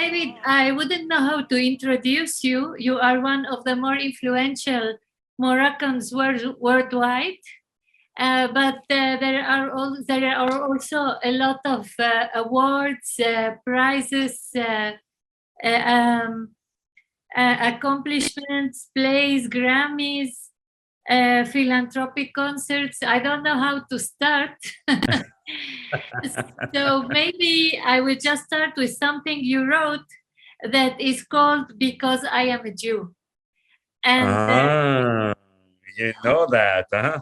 David, I wouldn't know how to introduce you. You are one of the more influential Moroccans worldwide. But there are also a lot of awards, prizes, accomplishments, plays, Grammys, philanthropic concerts. I don't know how to start. So maybe I will just start with something you wrote that is called "Because I Am a Jew." And you know that, huh?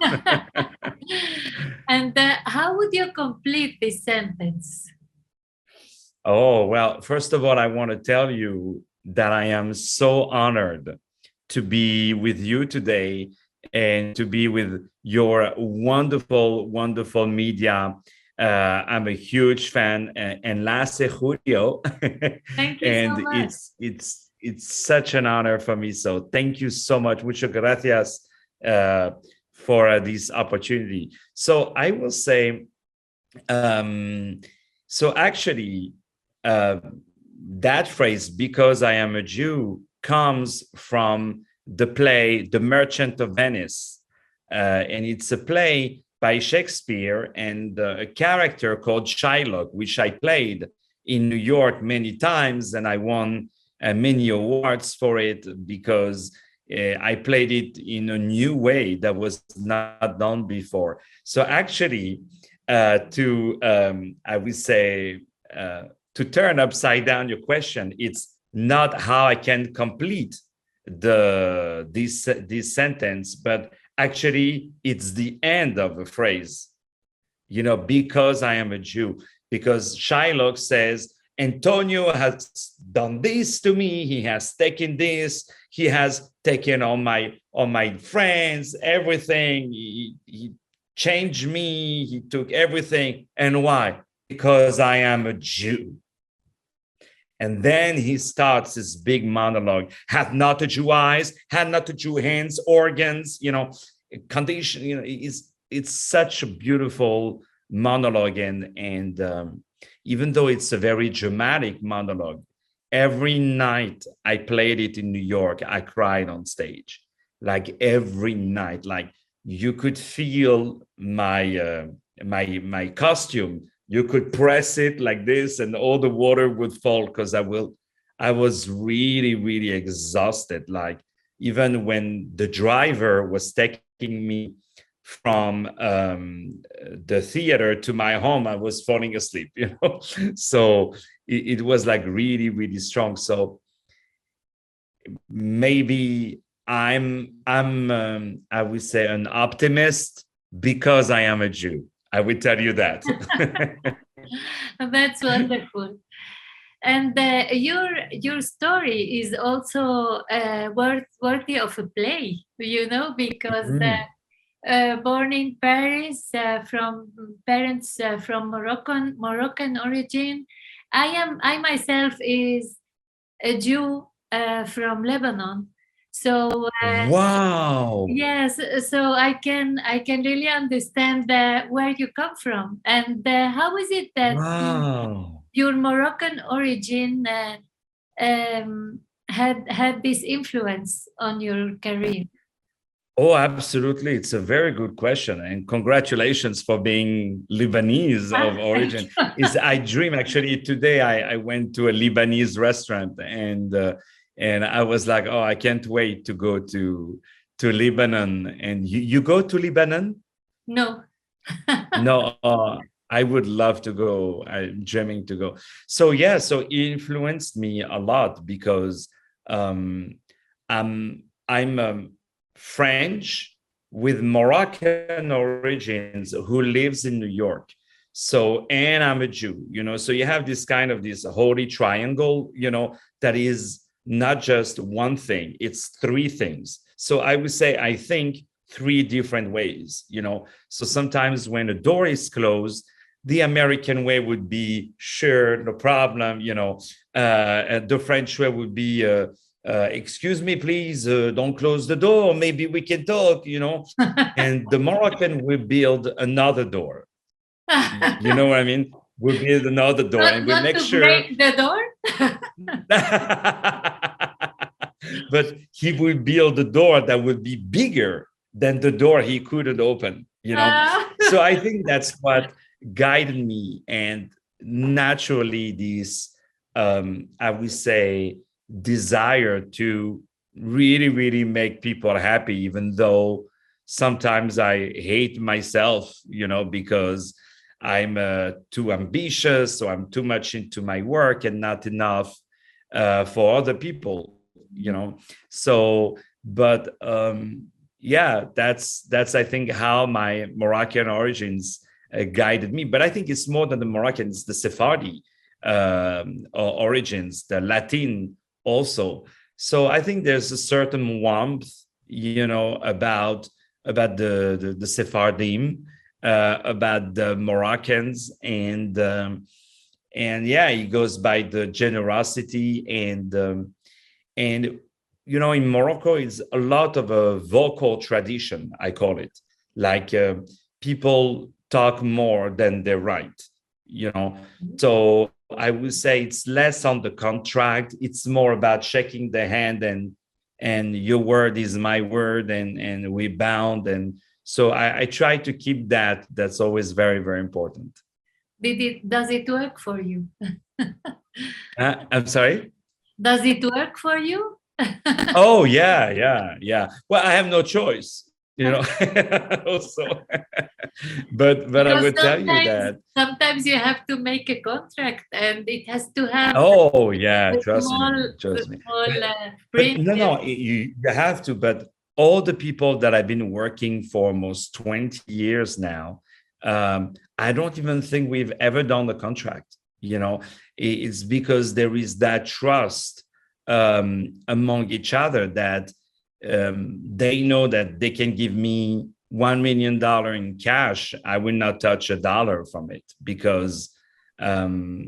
and how would you complete this sentence? Oh, well, first of all, I want to tell you that I am so honored to be with you today and to be with your wonderful, wonderful media. I'm a huge fan, Enlace, judío. Thank you And so much. it's such an honor for me. So thank you so much. Muchas gracias for this opportunity. So I will say, so actually, that phrase, because I am a Jew, comes from the play The Merchant of Venice. And it's a play by Shakespeare and a character called Shylock, which I played in New York many times, and I won many awards for it because I played it in a new way that was not done before. So actually, I would say, to turn upside down your question, it's not how I can complete this sentence, but actually it's the end of a phrase, because I am a Jew, because Shylock says, Antonio has done this to me, he has taken this, he has taken all my friends, everything, he changed me, he took everything. And why? Because I am a Jew. And then he starts this big monologue. Hath not a Jew eyes, had not a Jew hands, organs, condition. It's such a beautiful monologue. And even though it's a very dramatic monologue, every night I played it in New York, I cried on stage. Like every night, like you could feel my costume. You could press it like this and all the water would fall because I was really, really exhausted. Like even when the driver was taking me from the theater to my home, I was falling asleep, So it was like really, really strong. So maybe I'm I would say an optimist because I am a Jew. I would tell you that. That's wonderful. And your story is also worthy of a play, because born in Paris from parents from Moroccan origin. I myself is a Jew from Lebanon. So wow. Yes, so I can really understand where you come from, and how is it that wow. your Moroccan origin had this influence on your career? Oh, absolutely. It's a very good question. And congratulations for being Lebanese of origin. I dream actually today I went to a Lebanese restaurant and I was like, oh, I can't wait to go to Lebanon. And you go to Lebanon? No. No, I would love to go. I'm dreaming to go. So yeah, so it influenced me a lot because I'm French with Moroccan origins who lives in New York. So, and I'm a Jew, so you have this holy triangle, that is not just one thing, it's three things. So I would say, I think three different ways, So sometimes when a door is closed, the American way would be, sure, no problem, the French way would be, excuse me, please, don't close the door. Maybe we can talk, And the Moroccan will build another door. You know what I mean? We'll build another door, and we'll not make to sure. break the door. But he will build a door that will be bigger than the door he couldn't open, you know. So I think that's what guided me, and naturally this I would say desire to really, really make people happy, even though sometimes I hate myself, you know, because I'm too ambitious, so I'm too much into my work and not enough for other people, you know. So, but yeah, that's I think how my Moroccan origins guided me. But I think it's more than the Moroccans, the Sephardi origins, the Latin also. So I think there's a certain warmth, you know, about the Sephardim, about the Moroccans, and yeah, it goes by the generosity and you know, in Morocco, it's a lot of a vocal tradition, I call it. Like people talk more than they write, you know. So I would say it's less on the contract. It's more about shaking the hand and your word is my word, and we bound. And so I try to keep that. That's always very, very important. Does it work for you? I'm sorry? Does it work for you? Oh, yeah. Well, I have no choice, you know. Also, but I Because would tell you that. sometimes you have to make a contract, and it has to have Oh, yeah, a trust me, small But print. no, you have to. But all the people that I've been working for almost 20 years now, I don't even think we've ever done the contract. You know, it's because there is that trust among each other that they know that they can give me $1 million in cash. I will not touch a dollar from it because I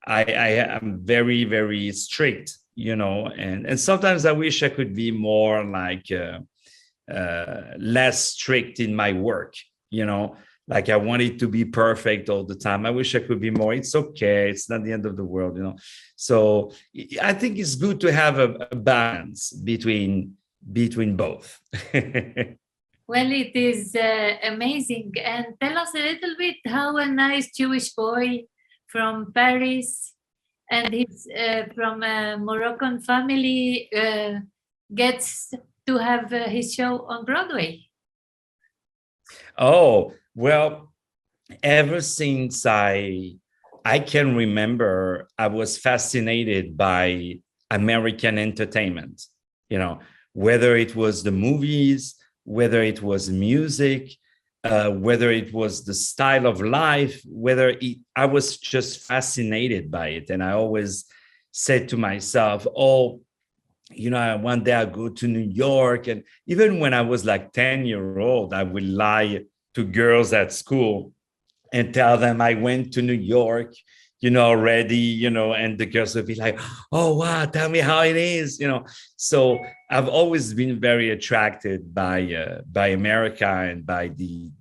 am very, very strict, you know, and sometimes I wish I could be more like less strict in my work, you know, like I want it to be perfect all the time. I wish I could be more. It's okay. It's not the end of the world, you know. So I think it's good to have a balance between both. Well, it is amazing. And tell us a little bit how a nice Jewish boy from Paris and he's from a Moroccan family gets to have his show on Broadway. Oh, well, ever since I can remember, I was fascinated by American entertainment, you know, whether it was the movies, whether it was music, whether it was the style of life, I was just fascinated by it. And I always said to myself, oh, you know, one day I'll go to New York. And even when I was like 10-year-old, I would lie to girls at school and tell them I went to New York, you know, already, you know, and the girls would be like, oh, wow, tell me how it is, you know. So I've always been very attracted by America and by the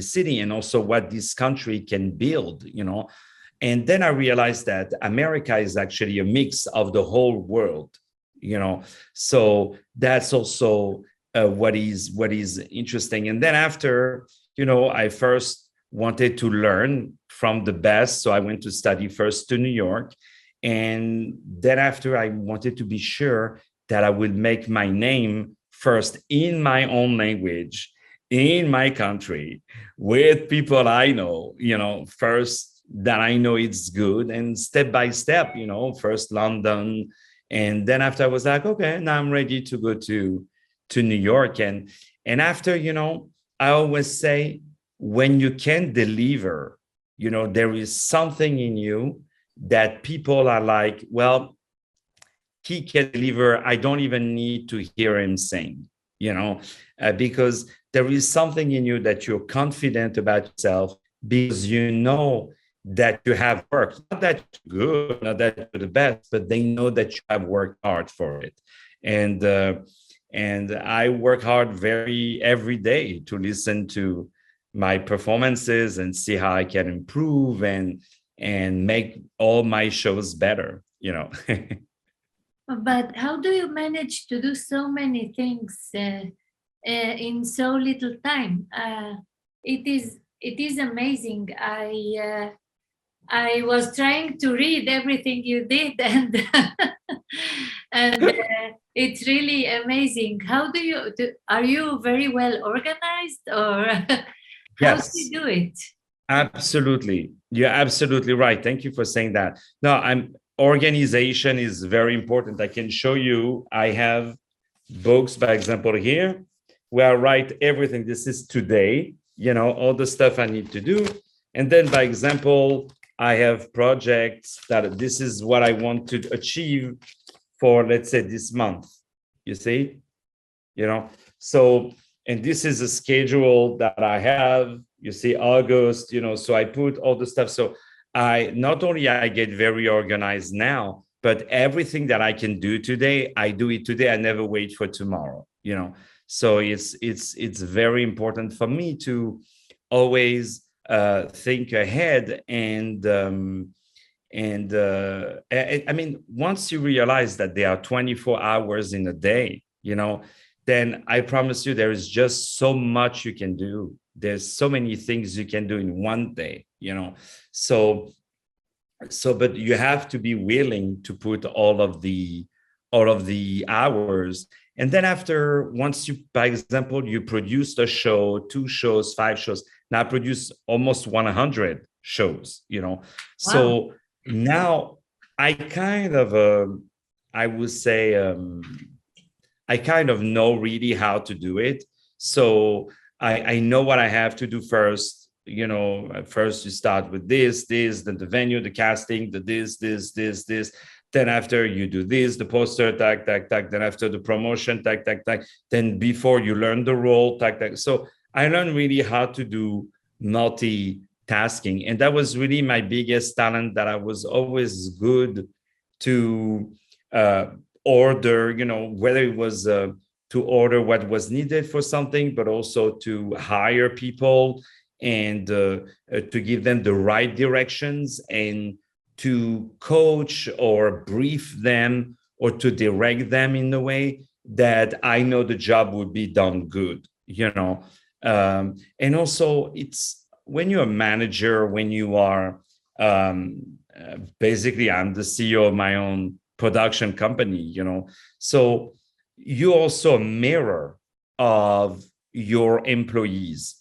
city, and also what this country can build, you know. And then I realized that America is actually a mix of the whole world, you know. So that's also what is interesting. And then after, you know, I first wanted to learn from the best. So I went to study first to New York. And then after, I wanted to be sure that I would make my name first in my own language, in my country, with people I know, you know, first that I know it's good, and step by step, you know, first London. And then after I was like, okay, now I'm ready to go to New York. And after, you know, I always say, when you can deliver, you know, there is something in you that people are like, well, he can deliver. I don't even need to hear him sing, you know, because there is something in you that you're confident about yourself, because you know that you have worked, not that you're good, not that you're the best, but they know that you have worked hard for it. And I work hard every day to listen to my performances and see how I can improve. And and make all my shows better, you know. But how do you manage to do so many things in so little time? It is amazing. I was trying to read everything you did, and and it's really amazing. How do you do? Are you very well organized, or how do Yes. you do it? Absolutely. You're absolutely right. Thank you for saying that. No, organization is very important. I can show you, I have books, by example, here, where I write everything. This is today, all the stuff I need to do. And then, by example, I have projects that this is what I want to achieve for, let's say, this month, you see, so, and this is a schedule that I have, you see, August, so I put all the stuff. So not only I get very organized now, but everything that I can do today, I do it today. I never wait for tomorrow, so it's very important for me to always think ahead. And I mean, once you realize that there are 24 hours in a day, then I promise you there is just so much you can do. There's so many things you can do in one day, so but you have to be willing to put all of the hours. And then once you, by example, you produced a show, 2 shows, 5 shows, now produce almost 100 shows, Wow. So now I kind of I would say I kind of know really how to do it. So I know what I have to do first. First you start with this, then the venue, the casting, the this. Then after you do this, the poster, tac. Then after the promotion, tac. Then before you learn the role, tac. So I learned really how to do multitasking. And that was really my biggest talent, that I was always good to order, whether it was to order what was needed for something, but also to hire people and to give them the right directions, and to coach or brief them or to direct them in a way that I know the job would be done good, and also it's when you're a manager, when you are basically, I'm the CEO of my own production company, so you're also a mirror of your employees,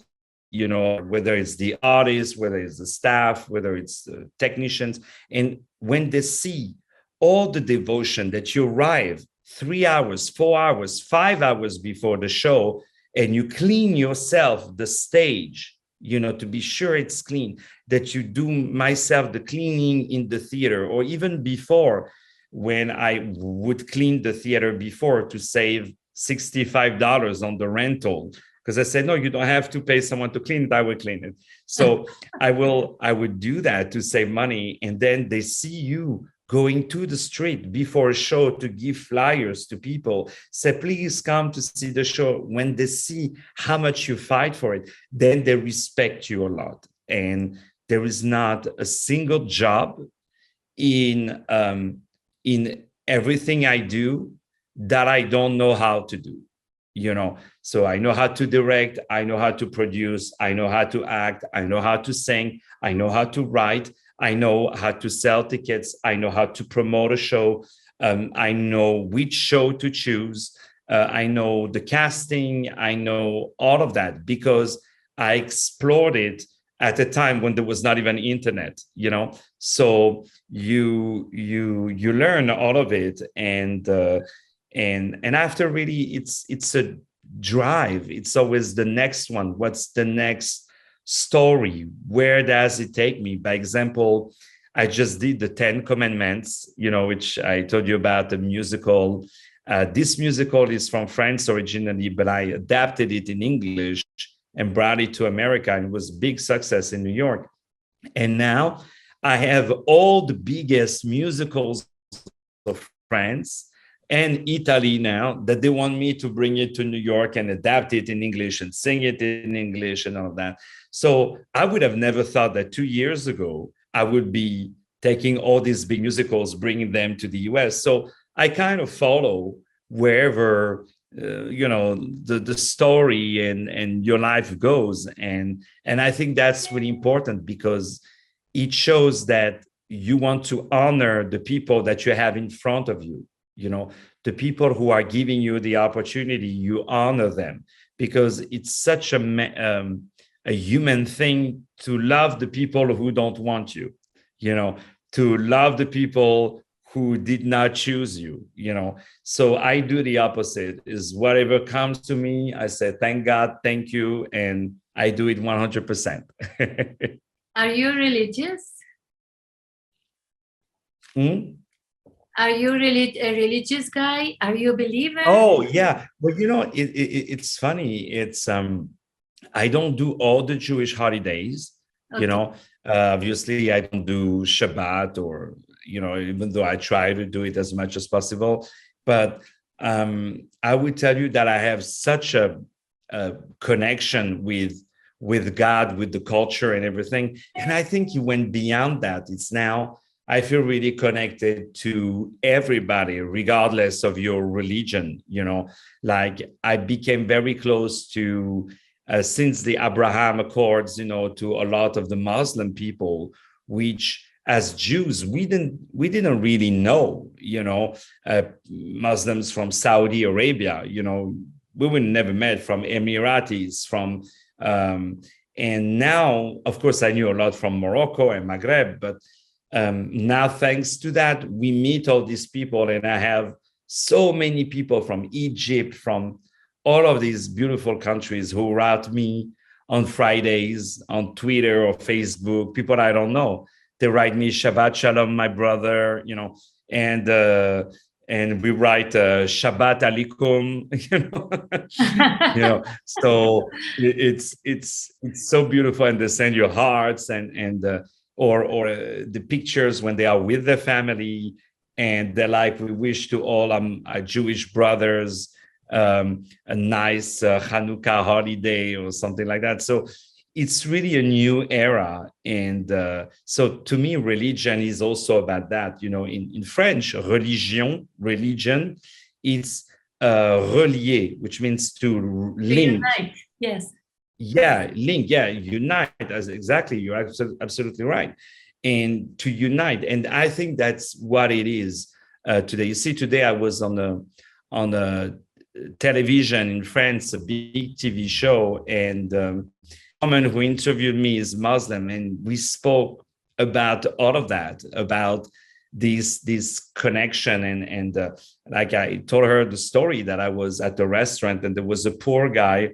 whether it's the artists, whether it's the staff, whether it's the technicians. And when they see all the devotion that you arrive 3 hours, 4 hours, 5 hours before the show, and you clean yourself the stage, to be sure it's clean, that you do myself the cleaning in the theater, or even before, when I would clean the theater before to save $65 on the rental, because I said, no, you don't have to pay someone to clean it, I will clean it. So I would do that to save money. And then they see you going to the street before a show to give flyers to people, say, please come to see the show. When they see how much you fight for it, then they respect you a lot. And there is not a single job in everything I do that I don't know how to do, So I know how to direct, I know how to produce, I know how to act, I know how to sing, I know how to write, I know how to sell tickets, I know how to promote a show, I know which show to choose, I know the casting, I know all of that, because I explored it at a time when there was not even internet, So you learn all of it, and after, really, it's a drive. It's always the next one. What's the next story? Where does it take me? By example, I just did the 10 Commandments, which I told you about, the musical. This musical is from France originally, but I adapted it in English and brought it to America, and it was a big success in New York. And now I have all the biggest musicals of France and Italy now, that they want me to bring it to New York and adapt it in English and sing it in English and all of that. So I would have never thought that 2 years ago I would be taking all these big musicals, bringing them to the US. So I kind of follow wherever the story and your life goes, and I think that's really important, because it shows that you want to honor the people that you have in front of you. The people who are giving you the opportunity, you honor them, because it's such a human thing to love the people who don't want you, to love the people who did not choose you. So I do the opposite. Is whatever comes to me, I say thank God, thank you, and I do it 100%. Are you religious? Are you really a religious guy? Are you a believer? Oh yeah, well, it's funny. It's I don't do all the Jewish holidays. Okay. Obviously I don't do Shabbat, or even though I try to do it as much as possible. But I would tell you that I have such a connection with God, with the culture and everything. And I think you went beyond that. It's now I feel really connected to everybody, regardless of your religion. Like I became very close to, since the Abraham Accords, to a lot of the Muslim people, which as Jews, we didn't really know, Muslims from Saudi Arabia, we would never met, from Emiratis, from, and now, of course, I knew a lot from Morocco and Maghreb, but now, thanks to that, we meet all these people, and I have so many people from Egypt, from all of these beautiful countries, who write me on Fridays on Twitter or Facebook. People I don't know, they write me Shabbat Shalom, my brother, and we write Shabbat Alikum, So it's so beautiful, and they send your hearts or the pictures when they are with their family, and they're like, we wish to all our Jewish brothers a nice Hanukkah holiday or something like that. So it's really a new era. And so to me, religion is also about that. In French, religion, it's relier, which means to link. Unite. Yes. Yeah, link. Yeah, unite. As exactly, you're absolutely right. And to unite, and I think that's what it is today. You see, today I was on a television in France, a big TV show, and the woman who interviewed me is Muslim, and we spoke about all of that, about this connection, and like I told her the story that I was at the restaurant, and there was a poor guy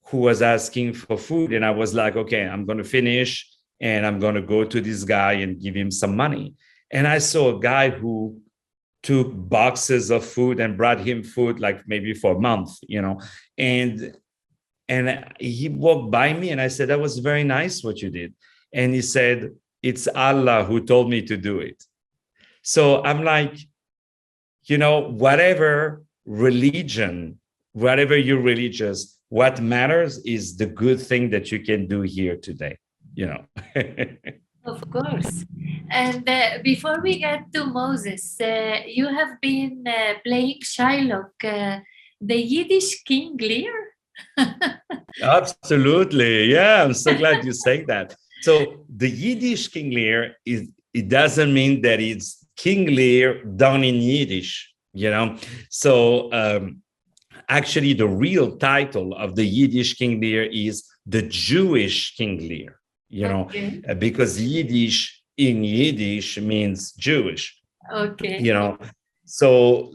who was asking for food. And I was like, okay, I'm going to finish and I'm going to go to this guy and give him some money. And I saw a guy who took boxes of food and brought him food, like maybe for a month, and he walked by me, and I said, that was very nice what you did. And he said, it's Allah who told me to do it. So I'm like, whatever religion, whatever you're religious, what matters is the good thing that you can do here today, Of course. And before we get to Moses, you have been playing Shylock, the Yiddish King Lear. Absolutely. Yeah, I'm so glad you say that. So the Yiddish King Lear, it doesn't mean that it's King Lear done in Yiddish, So actually, the real title of the Yiddish King Lear is the Jewish King Lear, Okay. Because Yiddish in Yiddish means Jewish. Okay. So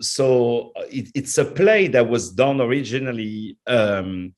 it's a play that was done originally in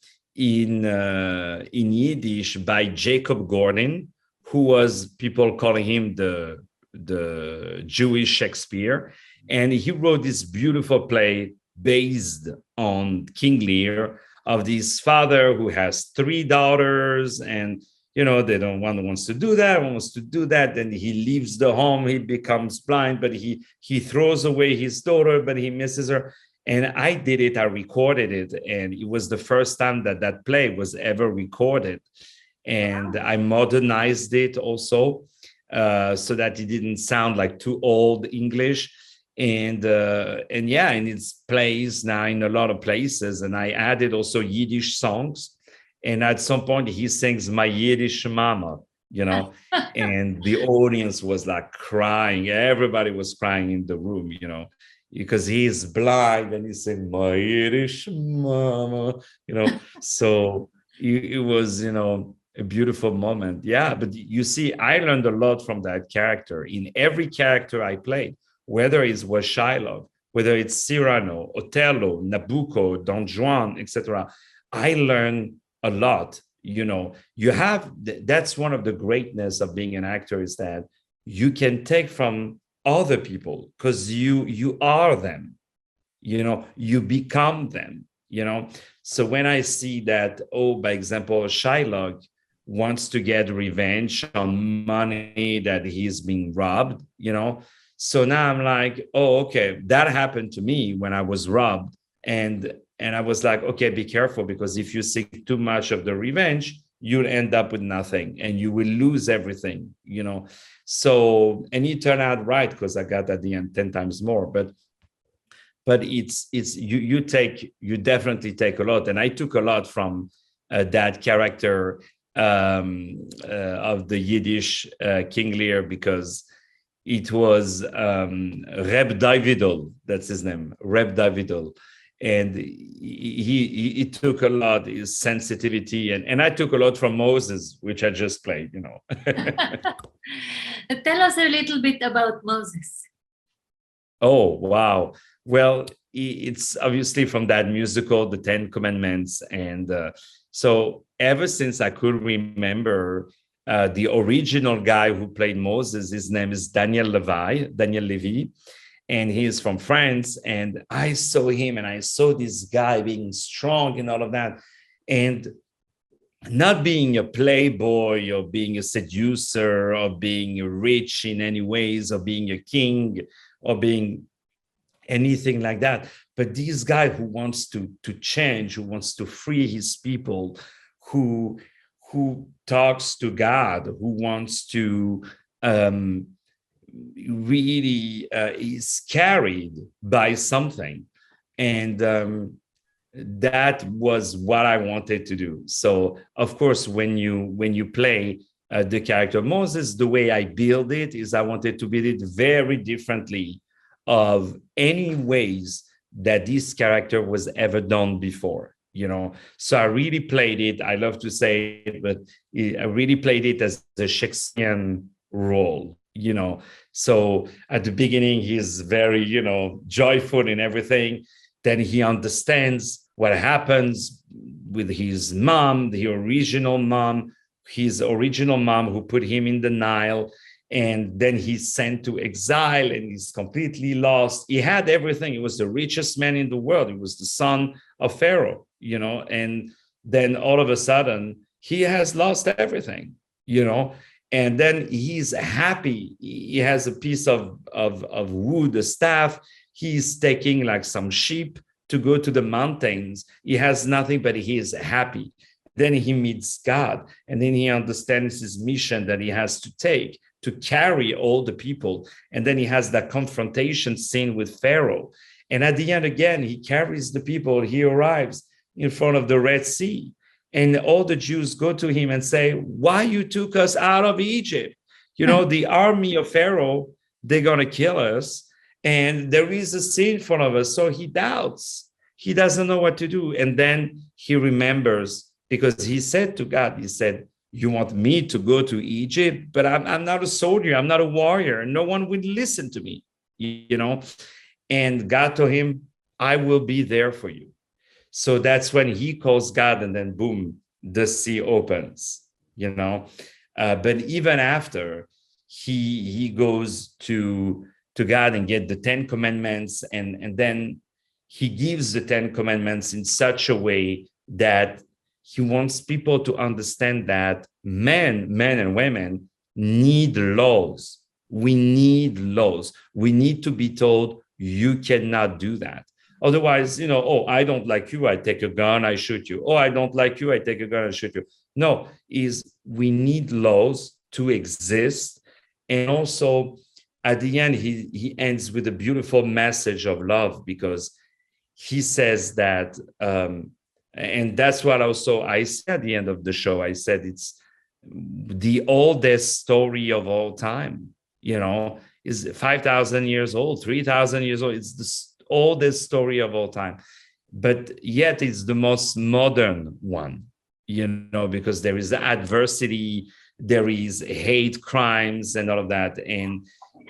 Yiddish by Jacob Gordon, who was, people calling him the Jewish Shakespeare, and he wrote this beautiful play based on King Lear, of this father who has 3 daughters, and one wants to do that, one wants to do that. Then he leaves the home, he becomes blind, but he throws away his daughter, but he misses her. And I did it, I recorded it, and it was the first time that play was ever recorded. And I modernized it also. so that it didn't sound like too old English. And yeah, and it's plays now in a lot of places. And I added also Yiddish songs. And at some point he sings "My Yiddish Mama," and the audience was like crying. Everybody was crying in the room, because he's blind and he's saying "My Yiddish Mama," So it was, a beautiful moment. Yeah, but you see, I learned a lot from that character. In every character I played, whether it was Shylock, whether it's Cyrano, Othello, Nabucco, Don Juan, etc., I learned a lot. That's one of the greatness of being an actor, is that you can take from other people, because you are them, you become them. So when I see that, by example, Shylock wants to get revenge on money that he's being robbed, so now I'm like, okay, that happened to me when I was robbed. And I was like, okay, be careful, because if you seek too much of the revenge, you'll end up with nothing and you will lose everything, So, and it turned out right, because I got at the end 10 times more. But it's you definitely take a lot. And I took a lot from that character of the Yiddish King Lear, because it was Reb Davidol, that's his name, Reb Davidol. And he took a lot, his sensitivity, and I took a lot from Moses, which I just played, Tell us a little bit about Moses. Oh, wow. Well, it's obviously from that musical, The Ten Commandments. And so ever since I could remember, the original guy who played Moses, his name is Daniel Levy, and he is from France. And I saw him, and I saw this guy being strong and all of that, and not being a playboy or being a seducer or being rich in any ways or being a king or being anything like that. But this guy who wants to change, who wants to free his people, who talks to God, who wants to really is carried by something. And that was what I wanted to do. So, of course, when you play the character of Moses, the way I build it is I wanted to build it very differently of any ways that this character was ever done before. So I really played it. I love to say it, but I really played it as the Shakespearean role. So at the beginning, he's very, joyful in everything. Then he understands what happens with his mom, his original mom who put him in the Nile. And then he's sent to exile and he's completely lost. He had everything. He was the richest man in the world. He was the son of Pharaoh, and then all of a sudden he has lost everything, and then he's happy. He has a piece of wood, a staff. He's taking like some sheep to go to the mountains. He has nothing, but he is happy. Then he meets God, and then he understands his mission that he has to take to carry all the people. And then he has that confrontation scene with Pharaoh. And at the end, again, he carries the people. He arrives in front of the Red Sea. And all the Jews go to him and say, why you took us out of Egypt? The army of Pharaoh, they're going to kill us. And there is a sea in front of us. So he doubts. He doesn't know what to do. And then he remembers, because he said to God, he said, you want me to go to Egypt, but I'm not a soldier. I'm not a warrior. No one would listen to me, And God told him, I will be there for you. So that's when he calls God, and then boom, the sea opens, But even after, he goes to God and get the 10 commandments, and then he gives the 10 commandments in such a way that he wants people to understand that men and women need laws. We need laws. We need to be told, you cannot do that. Otherwise, I don't like you, I take a gun, I shoot you. Oh, I don't like you, I take a gun, I shoot you. No, we need laws to exist. And also at the end, he ends with a beautiful message of love, because he says that, and that's what also I said at the end of the show. I said it's the oldest story of all time, is 5,000 years old, 3,000 years old. It's the oldest story of all time, but yet it's the most modern one, because there is adversity, there is hate crimes and all of that.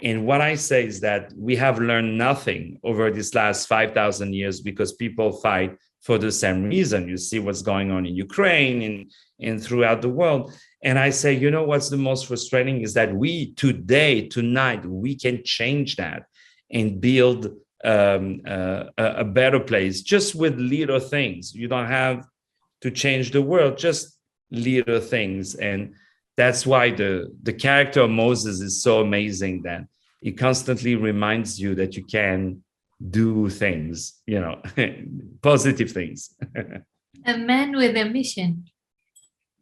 And what I say is that we have learned nothing over this last 5,000 years, because people fight for the same reason. You see what's going on in Ukraine and throughout the world. And I say, what's the most frustrating is that we tonight, we can change that and build a better place just with little things. You don't have to change the world, just little things. And that's why the character of Moses is so amazing, that it constantly reminds you that you can do things, positive things. A man with a mission.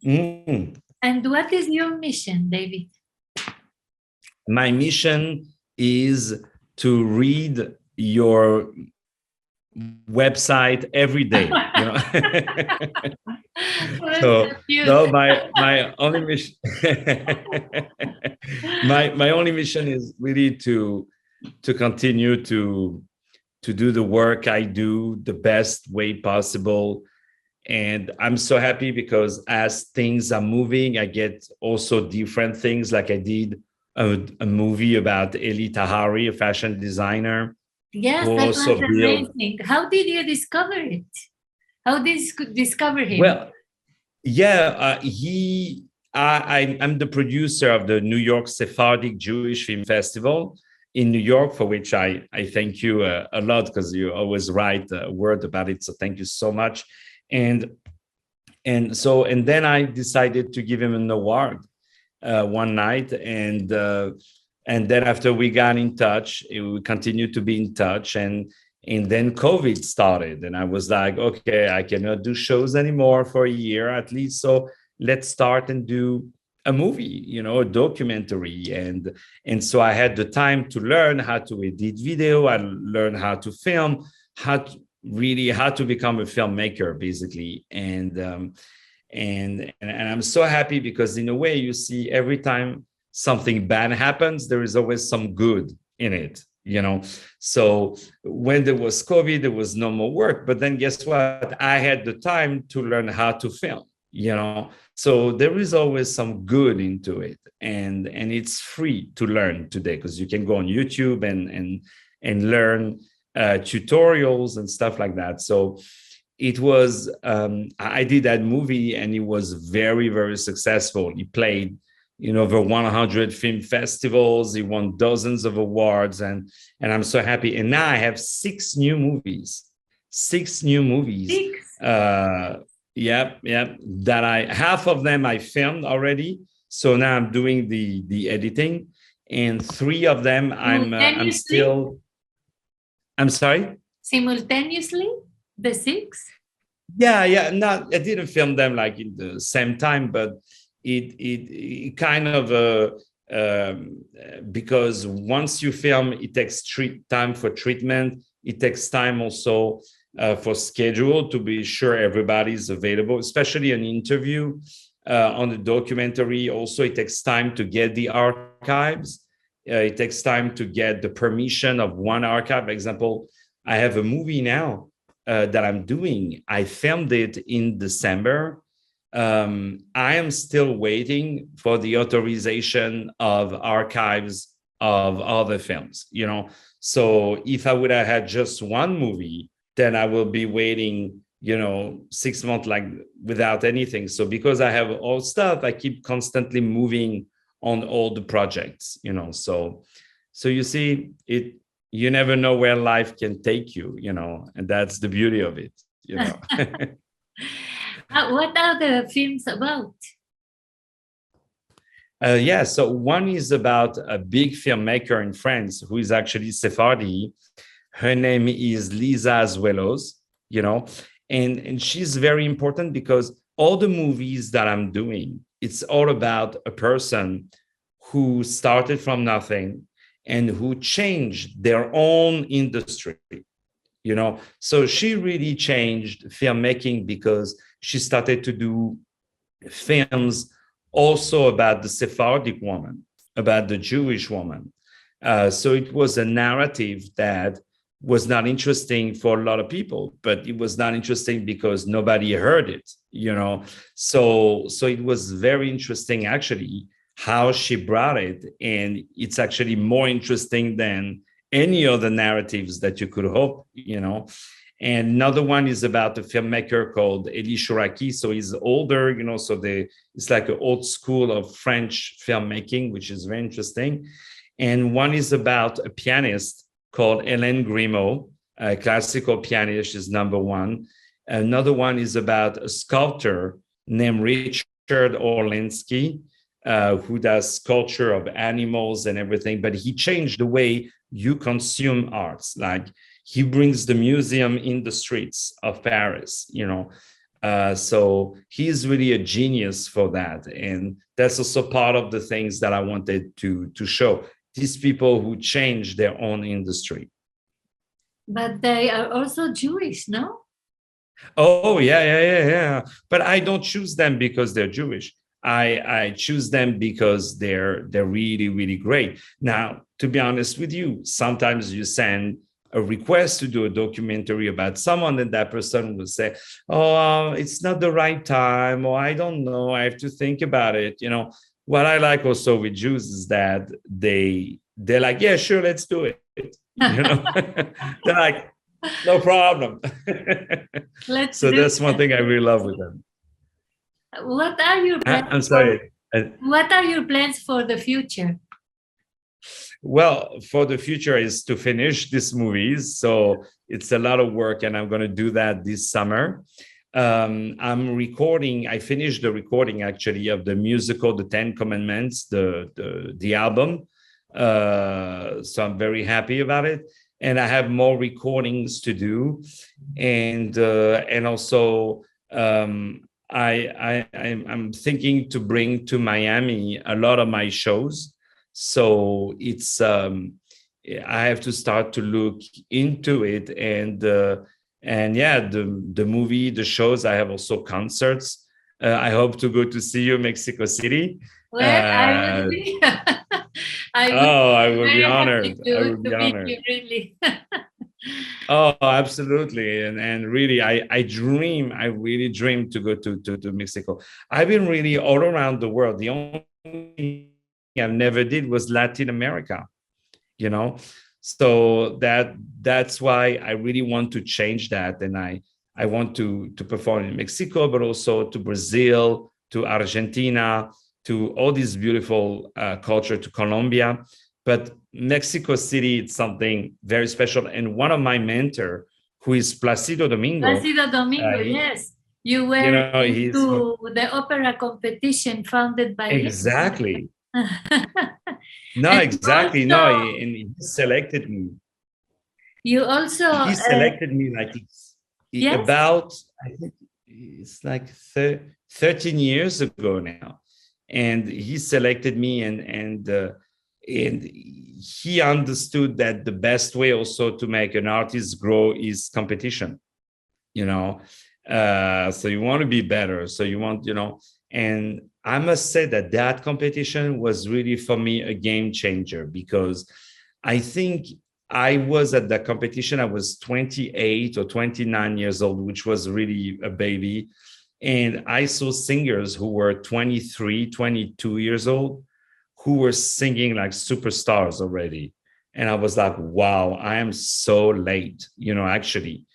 Mm. And what is your mission, David? My mission is to read your website every day. So no, my only mission, my only mission is really to continue to do the work I do the best way possible. And I'm so happy because as things are moving, I get also different things. Like I did a movie about Eli Tahari, a fashion designer. Yes, that was amazing. How did you discover it? How did you discover him? Well, yeah, I'm the producer of the New York Sephardic Jewish Film Festival in New York, for which I thank you a lot, because you always write a word about it. So thank you so much. And then I decided to give him an award one night, and then after we got in touch, we continued to be in touch, and then COVID started, and I was like, okay, I cannot do shows anymore for a year at least, so let's start and do a movie, a documentary. And so I had the time to learn how to edit video. I learned how to film, how to become a filmmaker, basically. And I'm so happy, because in a way, you see, every time something bad happens, there is always some good in it, So when there was COVID, there was no more work. But then guess what? I had the time to learn how to film, So there is always some good into it. And it's free to learn today, because you can go on YouTube and learn tutorials and stuff like that. So it was, I did that movie, and it was very, very successful. He played over 100 film festivals. He won dozens of awards, and I'm so happy. And now I have 6 new movies. 6 new movies. 6? That half of them I filmed already. So now I'm doing the editing, and 3 of them I'm still. I'm sorry? Simultaneously, the 6? Yeah. No, I didn't film them like in the same time, but it kind of because once you film, it takes time for treatment. It takes time also for schedule, to be sure everybody's available, especially an interview on the documentary. Also, it takes time to get the archives. It takes time to get the permission of one archive. For example, I have a movie now that I'm doing. I filmed it in December. I am still waiting for the authorization of archives of other films, So if I would have had just one movie, then I will be waiting, 6 months, like without anything. So because I have all stuff, I keep constantly moving on all the projects, So you see, you never know where life can take you, and that's the beauty of it, What are the films about? So one is about a big filmmaker in France who is actually Sephardi. Her name is Lisa Azuelos, and she's very important, because all the movies that I'm doing, it's all about a person who started from nothing and who changed their own industry. So she really changed filmmaking because she started to do films also about the Sephardic woman, about the Jewish woman. So it was a narrative that was not interesting for a lot of people, but it was not interesting because nobody heard it, So it was very interesting, actually, how she brought it. And it's actually more interesting than any other narratives that you could hope, And another one is about a filmmaker called Eli Shouraki. So he's older, so it's like an old school of French filmmaking, which is very interesting. And one is about a pianist called Hélène Grimaud, a classical pianist, is number one. Another one is about a sculptor named Richard Orlinsky, who does sculpture of animals and everything, but he changed the way you consume arts. Like, he brings the museum in the streets of Paris, so he's really a genius for that. And that's also part of the things that I wanted to show. These people who change their own industry. But they are also Jewish, no? Oh, yeah. But I don't choose them because they're Jewish. I choose them because they're really, really great. Now, to be honest with you, sometimes you send a request to do a documentary about someone, and that person will say, oh, it's not the right time, or I don't know, I have to think about it. What I like also with Jews is that they're like, yeah, sure, let's do it. They're like, no problem. So that's one thing I really love with them. What are your plans? I'm sorry. What are your plans for the future? Well, for the future is to finish these movies. So it's a lot of work, and I'm going to do that this summer. I finished the recording, actually, of the musical, The Ten Commandments, the album. So I'm very happy about it. And I have more recordings to do. And also, I'm thinking to bring to Miami a lot of my shows. So it's I have to start to look into it, and yeah, the movie, the shows. I have also concerts. I hope to go to see you in Mexico City. Well, I will be. I will be honored. I will be honored. You, really. Oh, absolutely. And really, I really dream to go to Mexico. I've been really all around the world. The only thing I never did was Latin America, so that's why I really want to change that. And I want to perform in Mexico, but also to Brazil, to Argentina, to all these beautiful culture, to Colombia. But Mexico City, it's something very special. And one of my mentor, who is Placido Domingo. Yes. You were into the opera competition founded by exactly. No, exactly. No, and he selected me. You also he selected me like yes? About, I think it's like 13 years ago now, and he selected me, and he understood that the best way also to make an artist grow is competition. So you want to be better. So you want, and I must say that competition was really for me a game changer, because I think I was at that competition. I was 28 or 29 years old, which was really a baby. And I saw singers who were 23, 22 years old, who were singing like superstars already. And I was like, wow, I am so late, actually,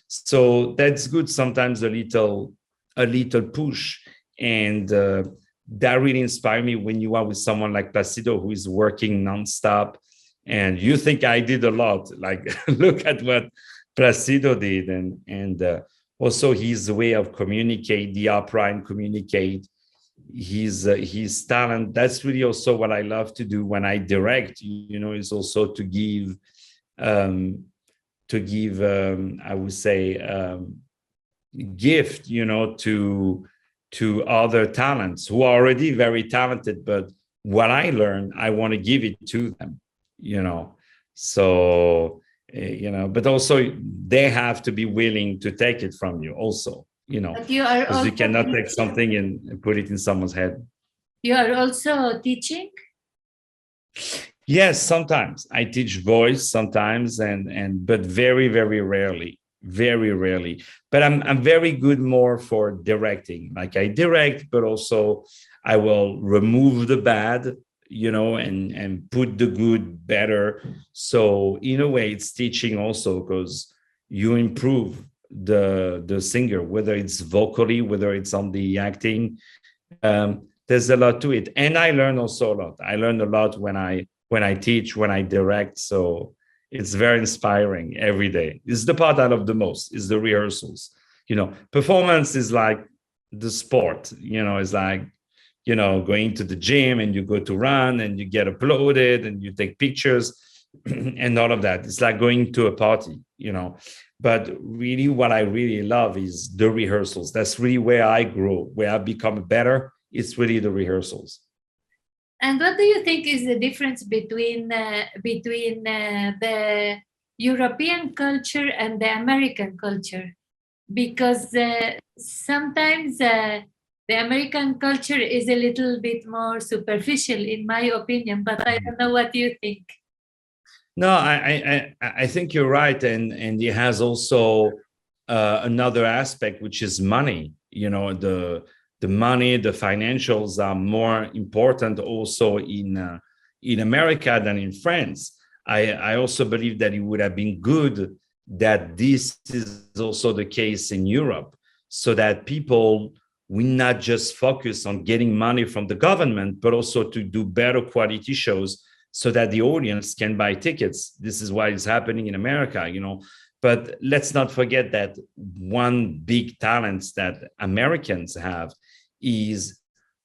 So that's good. Sometimes a little push. And that really inspired me when you are with someone like Placido, who is working nonstop. And you think I did a lot, like look at what Placido did. And also his way of communicate the opera and communicate his talent. That's really also what I love to do when I direct, is also to give, I would say, gift, to other talents who are already very talented, but what I learned, I want to give it to them, you know. So, you know, but also they have to be willing to take it from you also, you know, But you are because you also cannot take teaching? something and put it in someone's head. You are also teaching? Yes, sometimes I teach voice sometimes, and but very, very rarely, very rarely. But I'm very good more for directing. Like I direct, but also I will remove the bad, you know, and put the good better. So in a way, it's teaching also, because you improve the singer, whether it's vocally, whether it's on the acting. There's a lot to it, and I learn also a lot. I learn a lot when I teach, when I direct. So it's very inspiring every day. It's the part I love the most, is the rehearsals. You know, performance is like the sport, you know, it's like, you know, going to the gym and you go to run and you get applauded and you take pictures and all of that. It's like going to a party, you know. But really, what I really love is the rehearsals. That's really where I grow, where I become better. It's really the rehearsals. And what do you think is the difference between the European culture and the American culture? Because sometimes the American culture is a little bit more superficial, in my opinion. But I don't know what you think. No, I think you're right, and it has also another aspect, which is money. You know, the money, the financials are more important also in America than in France. I also believe that it would have been good that this is also the case in Europe, so that people will not just focus on getting money from the government, but also to do better quality shows, so that the audience can buy tickets. This is why it's happening in America, you know. But let's not forget that one big talent that Americans have is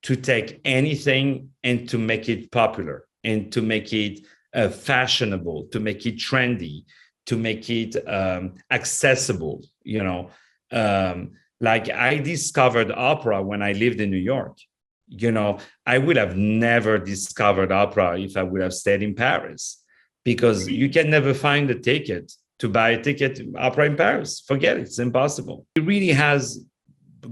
to take anything and to make it popular, and to make it fashionable, to make it trendy, to make it accessible, you know. Like I discovered opera when I lived in New York. You know, I would have never discovered opera if I would have stayed in Paris, because you can never find a ticket to buy a ticket to opera in Paris. Forget it, it's impossible. It really has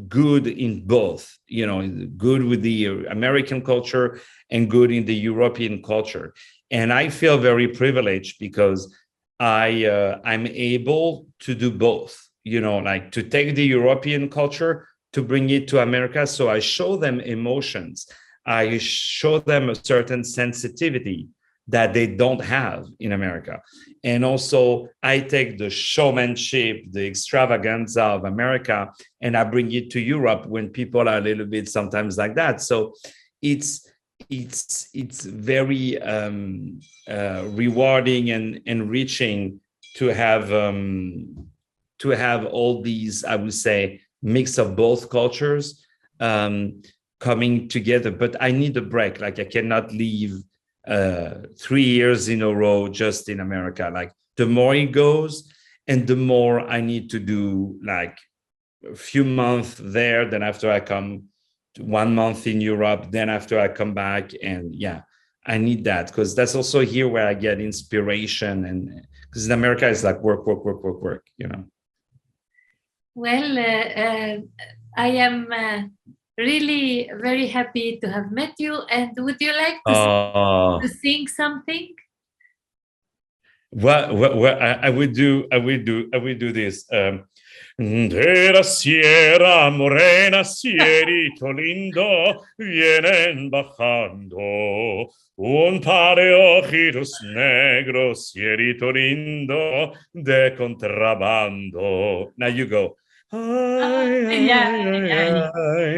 good in both, you know, good with the American culture and good in the European culture. And I feel very privileged because I'm able to do both, you know, like to take the European culture to bring it to America. So I show them emotions. I show them a certain sensitivity that they don't have in America. And also I take the showmanship, the extravaganza of America, and I bring it to Europe when people are a little bit sometimes like that. So it's very rewarding and enriching to have all these, I would say, mix of both cultures coming together. But I need a break. Like I cannot leave 3 years in a row just in America. Like the more it goes, and the more I need to do like a few months there. Then after I come to 1 month in Europe, then after I come back, and yeah, I need that, because that's also here where I get inspiration. And because in America it's like work, work, work, work, work, you know. Well, I am really very happy to have met you. And would you like to sing something? Well, I would do this. De la sierra morena, cierito lindo, vienen bajando un par de ojitos negros, cierito lindo, de contrabando. Now you go. Ay, ay, ay, ay,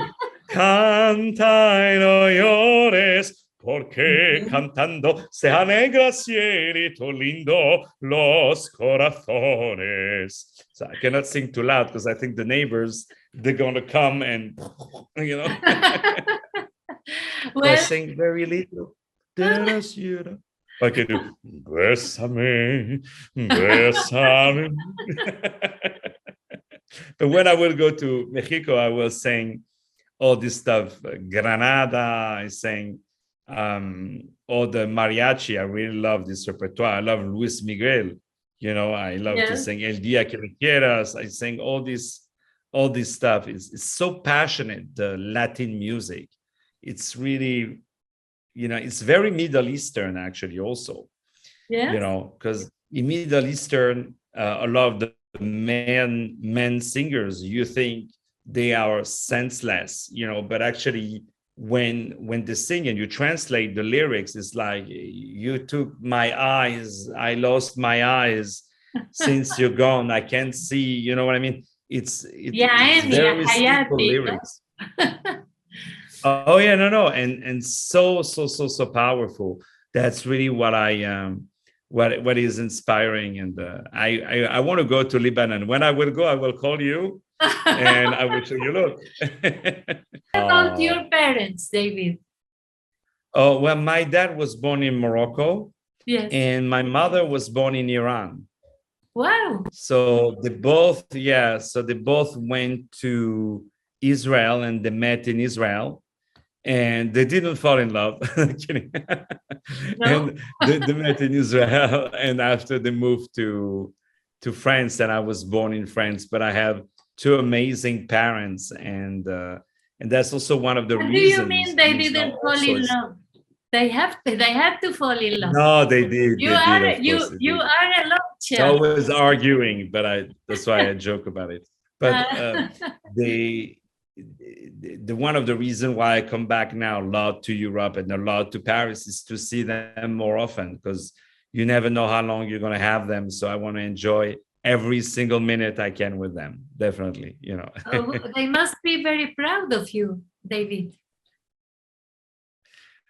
canta y no llores, porque cantando se alegra cielito lindo los corazones. So I cannot sing too loud because I think the neighbors, they're going to come and, you know. Well, I sing very little. I can do, bésame, bésame. But when I will go to Mexico, I will sing all this stuff. Granada, I sang or the mariachi. I really love this repertoire. I love Luis Miguel. I love to sing El Día que Me Quieras. I sing all this stuff. It's so passionate, the Latin music. It's really, it's very Middle Eastern actually also. Because in Middle Eastern, a lot of the men singers, you think they are senseless, but actually when they sing and you translate the lyrics, it's like, you took my eyes, I lost my eyes, since you're gone, I can't see, you know what I mean? It's very simple lyrics. Oh yeah, no, and so powerful. That's really what what is inspiring, and I want to go to Lebanon. When I will go, I will call you and I will show you. Look. About your parents, David? Oh, well, my dad was born in Morocco. Yes. And my mother was born in Iran. Wow. So they both went to Israel, and they met in Israel, and they didn't fall in love. No? And they met in Israel, and after they moved to France, and I was born in France, but I have two amazing parents, and that's also one of the reasons. Do you mean they didn't fall in love? They had to fall in love. No, they did. You are a love child. Always arguing, but that's why I joke about it. But the one of the reasons why I come back now a lot to Europe and a lot to Paris is to see them more often, because you never know how long you're going to have them. So I want to enjoy every single minute I can with them. Definitely, They must be very proud of you, David.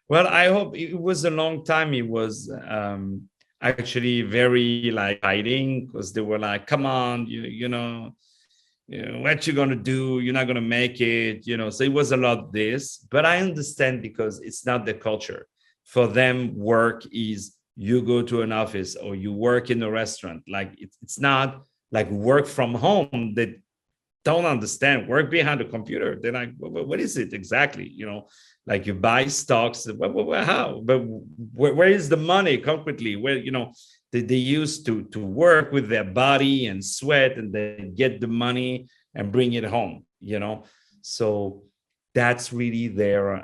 Well, I hope. It was a long time. It was actually very fighting, because they were like, come on, what you gonna do? You're not gonna make it, So it was a lot of this, but I understand, because it's not the culture. For them, work is you go to an office or you work in a restaurant. It's not like work from home. They don't understand work behind the computer. They're like, what is it exactly? Like you buy stocks. How? But where is the money concretely? Where they used to work with their body and sweat, and they get the money and bring it home. So that's really their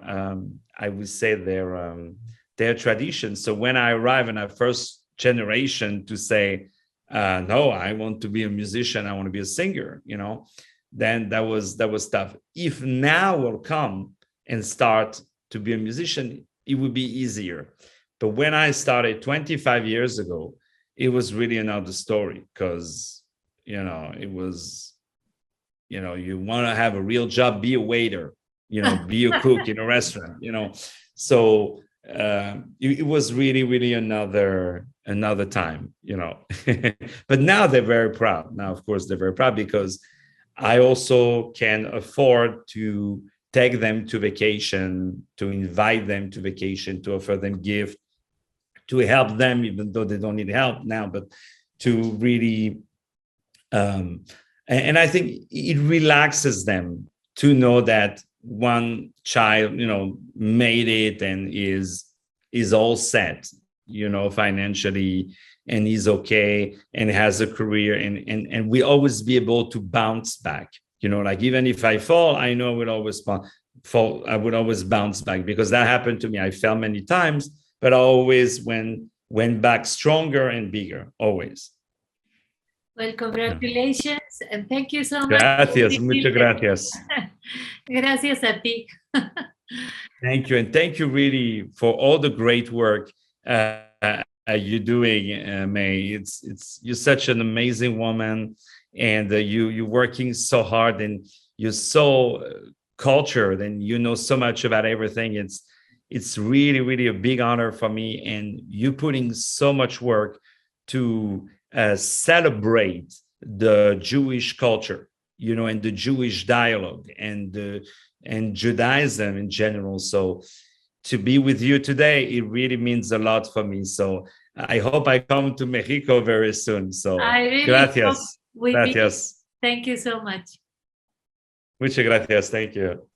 I would say their tradition. So when I arrive in our first generation to say, no, I want to be a musician, I want to be a singer, then that was tough. If now will come and start to be a musician, it would be easier. But when I started 25 years ago, it was really another story, because, it was, you want to have a real job, be a waiter, be a cook in a restaurant, So it was really, really another time, But now they're very proud. Now, of course, they're very proud, because I also can afford to take them to vacation, to invite them to vacation, to offer them gift, to help them, even though they don't need help now, but to really, and I think it relaxes them to know that one child, made it and is all set, financially, and is okay, and has a career, and we always be able to bounce back. Even if I fall, I know I would always fall. I would always bounce back, because that happened to me. I fell many times, but I always went back stronger and bigger, always. Well, congratulations, and thank you so much. Gracias, muchas gracias. Gracias a ti. Thank you, and thank you really for all the great work you're doing, May. You're such an amazing woman, and you're working so hard, and you're so cultured, and you know so much about everything. It's really, really a big honor for me, and you putting so much work to celebrate the Jewish culture, and the Jewish dialogue, and Judaism in general. So to be with you today, it really means a lot for me. So I hope I come to Mexico very soon. So really gracias. Gracias. Thank you so much. Muchas gracias. Thank you.